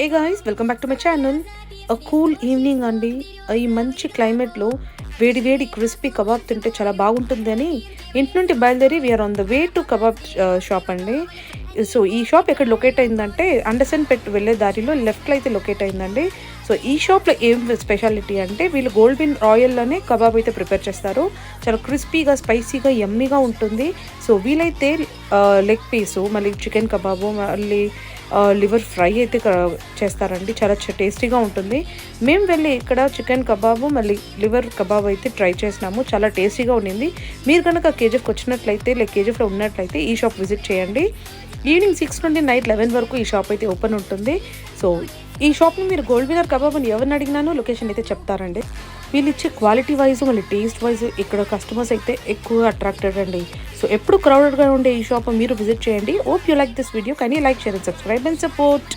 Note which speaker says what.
Speaker 1: A guys welcome back to my channel. Cool evening అండి. ఈ మంచి క్లైమేట్లో వేడి వేడి క్రిస్పీ కబాబ్ తింటే చాలా బాగుంటుంది అని ఇంటి నుండి బయలుదేరి we're on the way to kebab shop అండి. సో ఈ షాప్ ఎక్కడ లొకేట్ అయిందంటే అండర్సన్ పెట్ వెళ్ళే దారిలో లెఫ్ట్లో అయితే లొకేట్ అయిందండి. సో ఈ షాప్లో ఏం స్పెషాలిటీ అంటే వీళ్ళు గోల్డెన్ ఆయిల్లోనే కబాబ్ అయితే ప్రిపేర్ చేస్తారు. చాలా క్రిస్పీగా స్పైసీగా యమ్మీగా ఉంటుంది. సో వీలైతే లెగ్ పీసు, మళ్ళీ చికెన్ కబాబు, మళ్ళీ లివర్ ఫ్రై అయితే చేస్తారండి. చాలా టేస్టీగా ఉంటుంది. మేము వెళ్ళి ఇక్కడ చికెన్ కబాబు మళ్ళీ లివర్ కబాబ్ అయితే ట్రై చేసినాము. చాలా టేస్టీగా ఉండింది. మీరు కనుక కేజీఎఫ్కి వచ్చినట్లయితే కేజీఎఫ్లో ఉన్నట్లయితే ఈ షాప్ విజిట్ చేయండి. ఈవినింగ్ 6 నుండి నైట్ 11 వరకు ఈ షాప్ అయితే ఓపెన్ ఉంటుంది. సో ఈ షాప్ని మీరు గోల్డ్ విన్నర్ కబాబ్ అని ఎవరిని అడిగినానో లొకేషన్ అయితే చెప్తారండి. వీళ్ళు ఇచ్చే క్వాలిటీ వైజ్ మళ్ళీ టేస్ట్ వైజ్ ఇక్కడ కస్టమర్స్ అయితే ఎక్కువ అట్రాక్టెడ్ అండి. సో ఎప్పుడు క్రౌడెడ్గా ఉండే ఈ షాప్ మీరు విజిట్ చేయండి. Hope you like this video. కానీ like, share and subscribe and support.